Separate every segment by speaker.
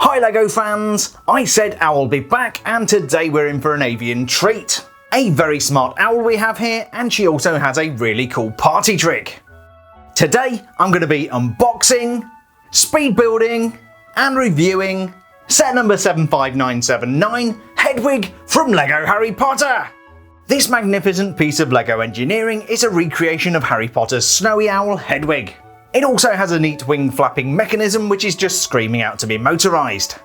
Speaker 1: Hi LEGO fans! I said Owl be back, and today we're in for an avian treat. A very smart owl we have here, and she also has a really cool party trick. Today I'm going to be unboxing, speed building and reviewing set number 75979 Hedwig from LEGO Harry Potter. This magnificent piece of LEGO engineering is a recreation of Harry Potter's snowy owl Hedwig. It also has a neat wing flapping mechanism which is just screaming out to be motorized.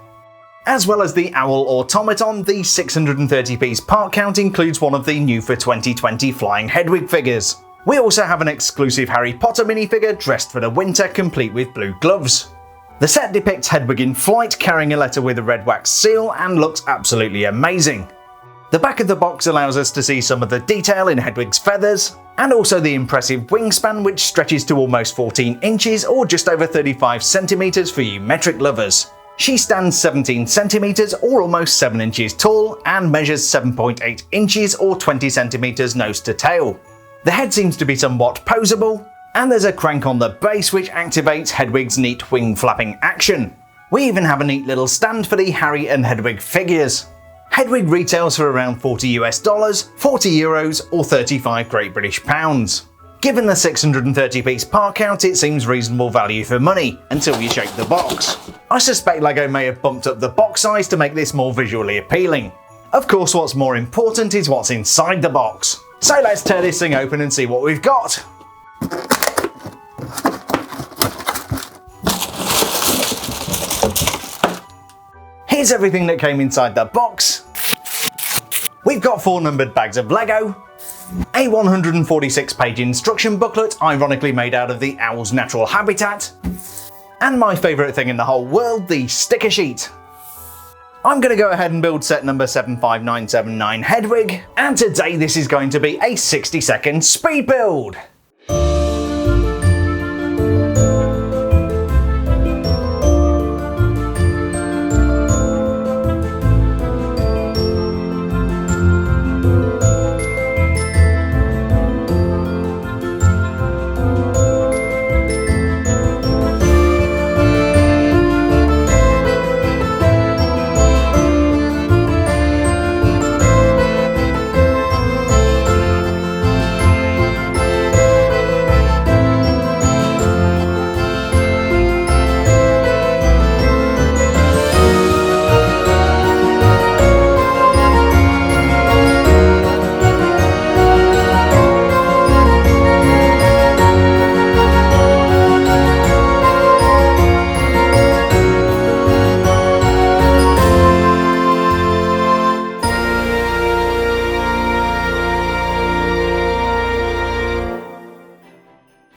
Speaker 1: As well as the owl automaton, the 630-piece part count includes one of the new for 2020 flying Hedwig figures. We also have an exclusive Harry Potter minifigure dressed for the winter, complete with blue gloves. The set depicts Hedwig in flight carrying a letter with a red wax seal and looks absolutely amazing. The back of the box allows us to see some of the detail in Hedwig's feathers, and also the impressive wingspan which stretches to almost 14 inches or just over 35 centimeters for you metric lovers. She stands 17 centimeters or almost 7 inches tall and measures 7.8 inches or 20 centimeters nose to tail. The head seems to be somewhat posable, and there's a crank on the base which activates Hedwig's neat wing flapping action. We even have a neat little stand for the Harry and Hedwig figures. Hedwig retails for around $40 US, 40 euros or 35 Great British pounds. Given the 630-piece part count, it seems reasonable value for money until you shake the box. I suspect LEGO may have bumped up the box size to make this more visually appealing. Of course, what's more important is what's inside the box. So let's tear this thing open and see what we've got. Here's everything that came inside the box. We've got 4 numbered bags of LEGO, a 146-page instruction booklet ironically made out of the owl's natural habitat, and my favourite thing in the whole world, the sticker sheet. I'm going to go ahead and build set number 75979 Hedwig, and today this is going to be a 60-second speed build.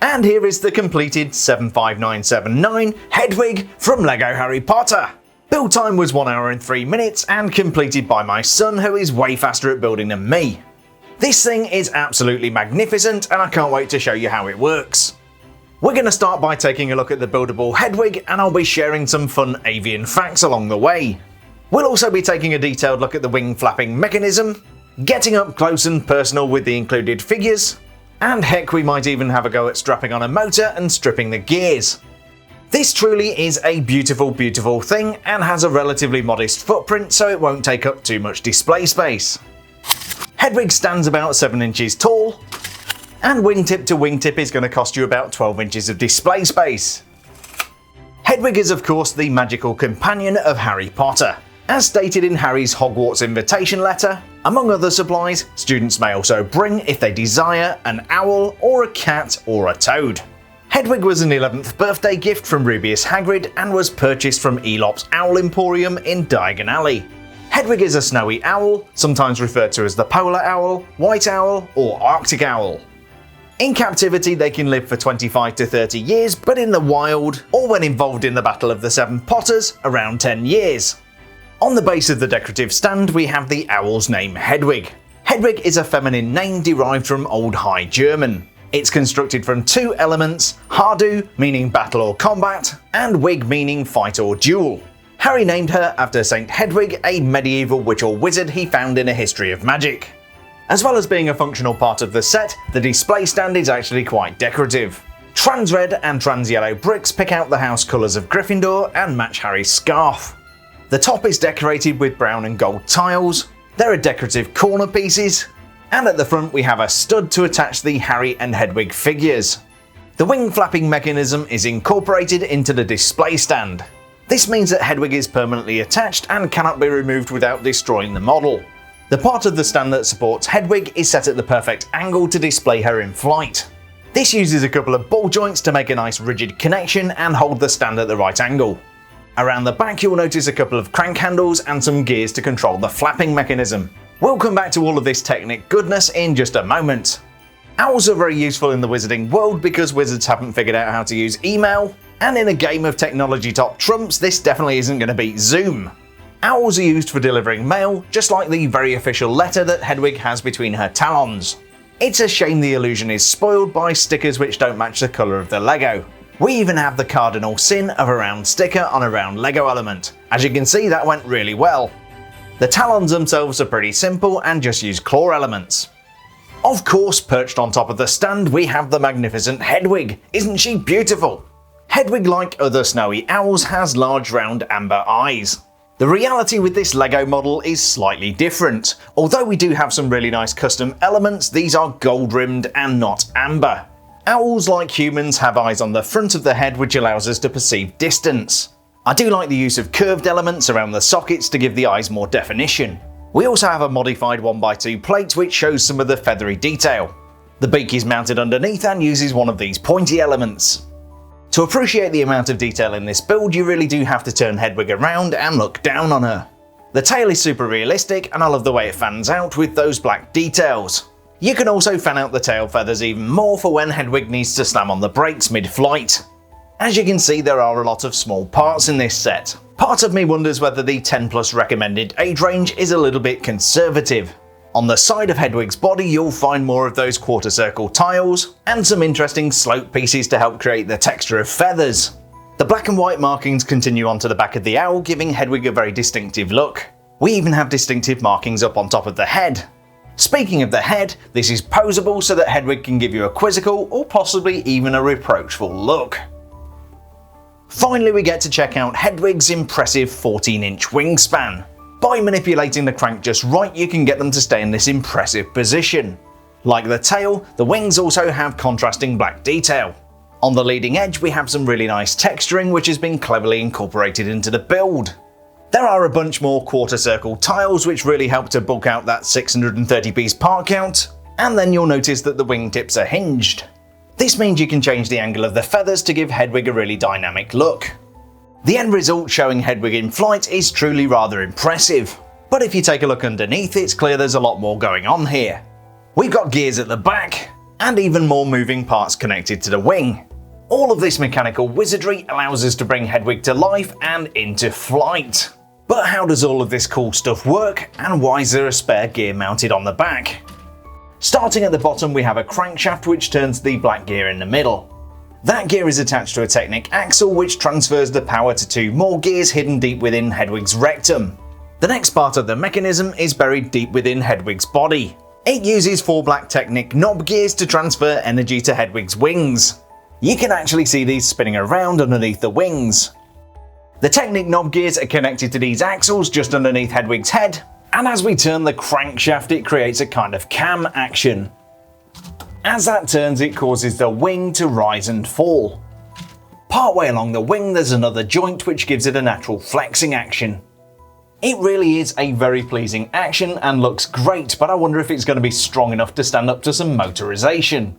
Speaker 1: And here is the completed 75979 Hedwig from LEGO Harry Potter. Build time was 1 hour and 3 minutes and completed by my son, who is way faster at building than me. This thing is absolutely magnificent and I can't wait to show you how it works. We're going to start by taking a look at the buildable Hedwig, and I'll be sharing some fun avian facts along the way. We'll also be taking a detailed look at the wing flapping mechanism, getting up close and personal with the included figures, and heck, we might even have a go at strapping on a motor and stripping the gears. This truly is a beautiful, beautiful thing and has a relatively modest footprint, so it won't take up too much display space. Hedwig stands about 7 inches tall, and wingtip to wingtip is going to cost you about 12 inches of display space. Hedwig is of course the magical companion of Harry Potter. As stated in Harry's Hogwarts invitation letter, among other supplies, students may also bring, if they desire, an owl or a cat or a toad. Hedwig was an 11th birthday gift from Rubeus Hagrid and was purchased from Elop's Owl Emporium in Diagon Alley. Hedwig is a snowy owl, sometimes referred to as the polar owl, white owl or arctic owl. In captivity they can live for 25 to 30 years, but in the wild, or when involved in the Battle of the Seven Potters, around 10 years. On the base of the decorative stand we have the owl's name Hedwig. Hedwig is a feminine name derived from Old High German. It's constructed from 2 elements, Hardu meaning battle or combat, and Wig meaning fight or duel. Harry named her after Saint Hedwig, a medieval witch or wizard he found in A History of Magic. As well as being a functional part of the set, the display stand is actually quite decorative. Trans red and trans yellow bricks pick out the house colours of Gryffindor and match Harry's scarf. The top is decorated with brown and gold tiles, there are decorative corner pieces, and at the front we have a stud to attach the Harry and Hedwig figures. The wing flapping mechanism is incorporated into the display stand. This means that Hedwig is permanently attached and cannot be removed without destroying the model. The part of the stand that supports Hedwig is set at the perfect angle to display her in flight. This uses a couple of ball joints to make a nice rigid connection and hold the stand at the right angle. Around the back you'll notice a couple of crank handles and some gears to control the flapping mechanism. We'll come back to all of this Technic goodness in just a moment. Owls are very useful in the wizarding world because wizards haven't figured out how to use email, and in a game of technology top trumps this definitely isn't going to beat Zoom. Owls are used for delivering mail, just like the very official letter that Hedwig has between her talons. It's a shame the illusion is spoiled by stickers which don't match the colour of the Lego. We even have the cardinal sin of a round sticker on a round Lego element. As you can see, that went really well. The talons themselves are pretty simple and just use claw elements. Of course, perched on top of the stand we have the magnificent Hedwig. Isn't she beautiful? Hedwig, like other snowy owls, has large round amber eyes. The reality with this Lego model is slightly different. Although we do have some really nice custom elements, these are gold rimmed and not amber. Owls, like humans, have eyes on the front of the head which allows us to perceive distance. I do like the use of curved elements around the sockets to give the eyes more definition. We also have a modified 1x2 plate which shows some of the feathery detail. The beak is mounted underneath and uses one of these pointy elements. To appreciate the amount of detail in this build, you really do have to turn Hedwig around and look down on her. The tail is super realistic and I love the way it fans out with those black details. You can also fan out the tail feathers even more for when Hedwig needs to slam on the brakes mid-flight. As you can see, there are a lot of small parts in this set. Part of me wonders whether the 10+ recommended age range is a little bit conservative. On the side of Hedwig's body you'll find more of those quarter circle tiles, and some interesting slope pieces to help create the texture of feathers. The black and white markings continue onto the back of the owl, giving Hedwig a very distinctive look. We even have distinctive markings up on top of the head. Speaking of the head, this is posable so that Hedwig can give you a quizzical or possibly even a reproachful look. Finally we get to check out Hedwig's impressive 14-inch wingspan. By manipulating the crank just right you can get them to stay in this impressive position. Like the tail, the wings also have contrasting black detail. On the leading edge we have some really nice texturing which has been cleverly incorporated into the build. There are a bunch more quarter circle tiles which really help to bulk out that 630 piece part count, and then you'll notice that the wingtips are hinged. This means you can change the angle of the feathers to give Hedwig a really dynamic look. The end result showing Hedwig in flight is truly rather impressive, but if you take a look underneath it's clear there's a lot more going on here. We've got gears at the back, and even more moving parts connected to the wing. All of this mechanical wizardry allows us to bring Hedwig to life and into flight. But how does all of this cool stuff work, and why is there a spare gear mounted on the back? Starting at the bottom we have a crankshaft which turns the black gear in the middle. That gear is attached to a Technic axle which transfers the power to two more gears hidden deep within Hedwig's rectum. The next part of the mechanism is buried deep within Hedwig's body. It uses 4 black Technic knob gears to transfer energy to Hedwig's wings. You can actually see these spinning around underneath the wings. The Technic knob gears are connected to these axles just underneath Hedwig's head, and as we turn the crankshaft it creates a kind of cam action. As that turns it causes the wing to rise and fall. Partway along the wing there's another joint which gives it a natural flexing action. It really is a very pleasing action and looks great, but I wonder if it's going to be strong enough to stand up to some motorization.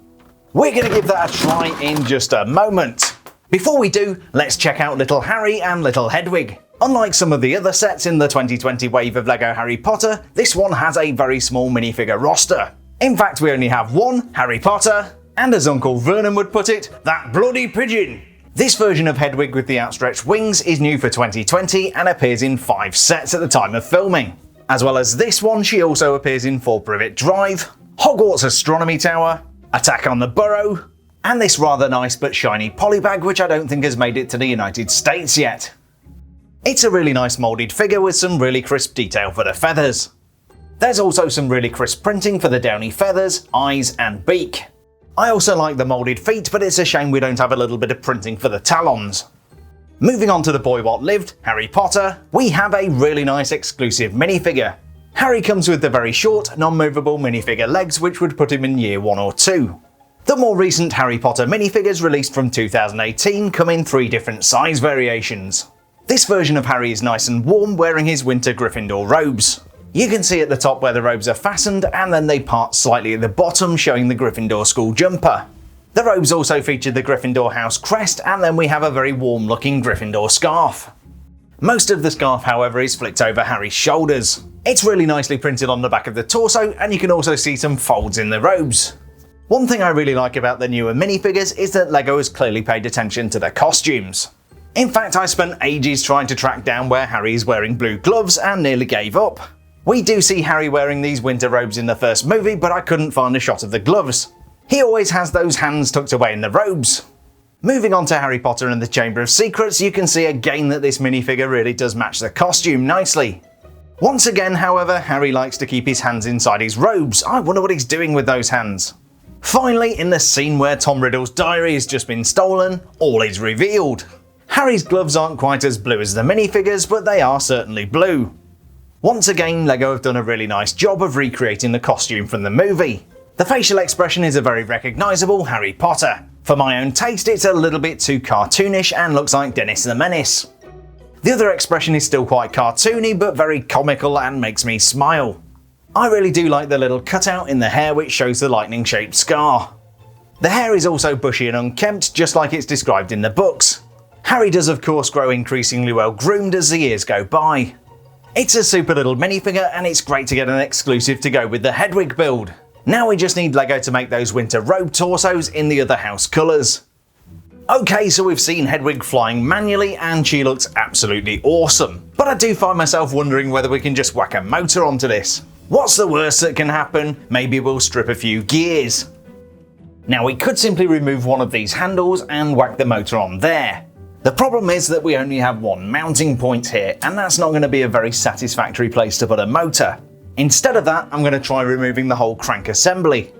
Speaker 1: We're going to give that a try in just a moment. Before we do, let's check out little Harry and little Hedwig. Unlike some of the other sets in the 2020 wave of LEGO Harry Potter, this one has a very small minifigure roster. In fact, we only have one Harry Potter, and as Uncle Vernon would put it, that bloody pigeon. This version of Hedwig with the outstretched wings is new for 2020 and appears in 5 sets at the time of filming. As well as this one, she also appears in Fort Privet Drive, Hogwarts Astronomy Tower, Attack on the Burrow, and this rather nice but shiny polybag which I don't think has made it to the United States yet. It's a really nice moulded figure with some really crisp detail for the feathers. There's also some really crisp printing for the downy feathers, eyes and beak. I also like the moulded feet, but it's a shame we don't have a little bit of printing for the talons. Moving on to the boy what lived, Harry Potter, we have a really nice exclusive minifigure. Harry comes with the very short, non-movable minifigure legs which would put him in year 1 or 2. The more recent Harry Potter minifigures released from 2018 come in 3 different size variations. This version of Harry is nice and warm, wearing his winter Gryffindor robes. You can see at the top where the robes are fastened, and then they part slightly at the bottom, showing the Gryffindor school jumper. The robes also feature the Gryffindor house crest, and then we have a very warm looking Gryffindor scarf. Most of the scarf, however, is flicked over Harry's shoulders. It's really nicely printed on the back of the torso, and you can also see some folds in the robes. One thing I really like about the newer minifigures is that LEGO has clearly paid attention to the costumes. In fact, I spent ages trying to track down where Harry is wearing blue gloves and nearly gave up. We do see Harry wearing these winter robes in the first movie, but I couldn't find a shot of the gloves. He always has those hands tucked away in the robes. Moving on to Harry Potter and the Chamber of Secrets, you can see again that this minifigure really does match the costume nicely. Once again, however, Harry likes to keep his hands inside his robes. I wonder what he's doing with those hands. Finally, in the scene where Tom Riddle's diary has just been stolen, all is revealed. Harry's gloves aren't quite as blue as the minifigures, but they are certainly blue. Once again, LEGO have done a really nice job of recreating the costume from the movie. The facial expression is a very recognisable Harry Potter. For my own taste, it's a little bit too cartoonish and looks like Dennis the Menace. The other expression is still quite cartoony, but very comical and makes me smile. I really do like the little cutout in the hair which shows the lightning-shaped scar. The hair is also bushy and unkempt, just like it's described in the books. Harry does of course grow increasingly well groomed as the years go by. It's a super little minifigure, and it's great to get an exclusive to go with the Hedwig build. Now we just need LEGO to make those winter robe torsos in the other house colours. Okay, so we've seen Hedwig flying manually and she looks absolutely awesome. But I do find myself wondering whether we can just whack a motor onto this. What's the worst that can happen? Maybe we'll strip a few gears. Now we could simply remove one of these handles and whack the motor on there. The problem is that we only have one mounting point here, and that's not going to be a very satisfactory place to put a motor. Instead of that, I'm going to try removing the whole crank assembly.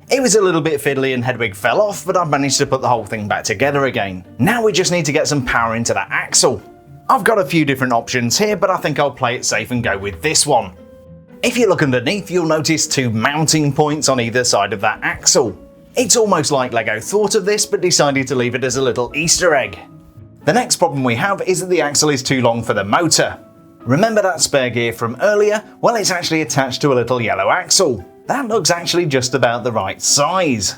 Speaker 1: It was a little bit fiddly and Hedwig fell off, but I've managed to put the whole thing back together again. Now we just need to get some power into that axle. I've got a few different options here, but I think I'll play it safe and go with this one. If you look underneath, you'll notice 2 mounting points on either side of that axle. It's almost like LEGO thought of this, but decided to leave it as a little Easter egg. The next problem we have is that the axle is too long for the motor. Remember that spare gear from earlier? Well, it's actually attached to a little yellow axle. That looks actually just about the right size.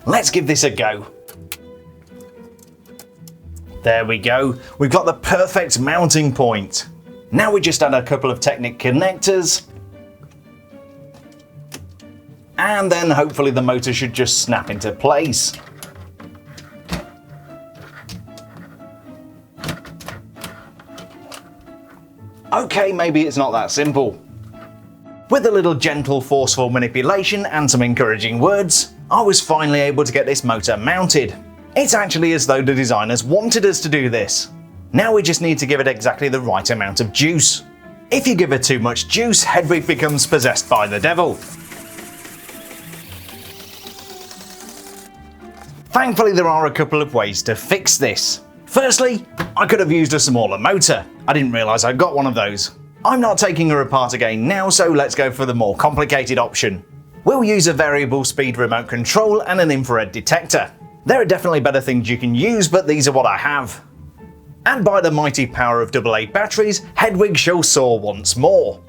Speaker 1: Let's give this a go. There we go, we've got the perfect mounting point. Now we just add a couple of Technic connectors. And then hopefully the motor should just snap into place. Okay, maybe it's not that simple. With a little gentle, forceful manipulation and some encouraging words, I was finally able to get this motor mounted. It's actually as though the designers wanted us to do this. Now we just need to give it exactly the right amount of juice. If you give her too much juice, Hedwig becomes possessed by the devil. Thankfully, there are a couple of ways to fix this. Firstly, I could have used a smaller motor. I didn't realise I'd got one of those. I'm not taking her apart again now, so let's go for the more complicated option. We'll use a variable speed remote control and an infrared detector. There are definitely better things you can use, but these are what I have. And by the mighty power of AA batteries, Hedwig shall soar once more.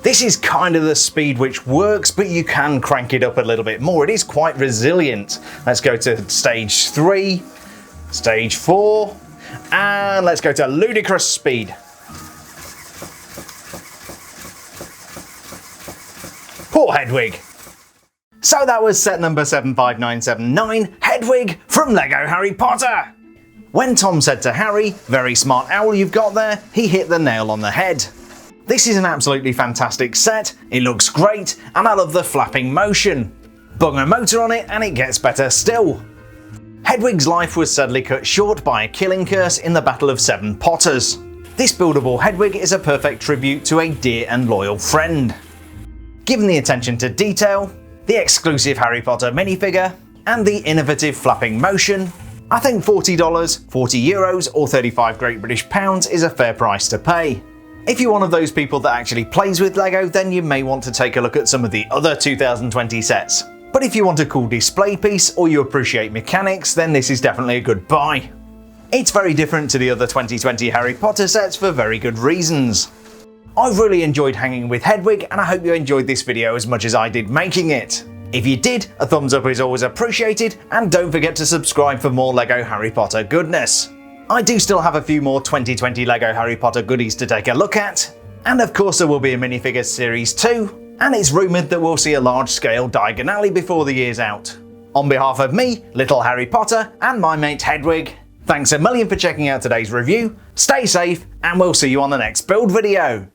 Speaker 1: This is kind of the speed which works, but you can crank it up a little bit more. It is quite resilient. Let's go to stage 3, stage 4, and let's go to ludicrous speed. Poor Hedwig. So that was set number 75979, Hedwig from LEGO Harry Potter. When Tom said to Harry, "Very smart owl you've got there," he hit the nail on the head. This is an absolutely fantastic set, it looks great, and I love the flapping motion. Bung a motor on it and it gets better still. Hedwig's life was sadly cut short by a killing curse in the Battle of Seven Potters. This buildable Hedwig is a perfect tribute to a dear and loyal friend. Given the attention to detail, the exclusive Harry Potter minifigure, and the innovative flapping motion, I think $40, €40 or 35 Great British pounds is a fair price to pay. If you're one of those people that actually plays with LEGO, then you may want to take a look at some of the other 2020 sets. But if you want a cool display piece or you appreciate mechanics, then this is definitely a good buy. It's very different to the other 2020 Harry Potter sets for very good reasons. I've really enjoyed hanging with Hedwig, and I hope you enjoyed this video as much as I did making it. If you did, a thumbs up is always appreciated, and don't forget to subscribe for more LEGO Harry Potter goodness. I do still have a few more 2020 LEGO Harry Potter goodies to take a look at, and of course there will be a Minifigures series too, and it's rumoured that we'll see a large-scale Diagon Alley before the year's out. On behalf of me, little Harry Potter, and my mate Hedwig, thanks a million for checking out today's review, stay safe, and we'll see you on the next build video.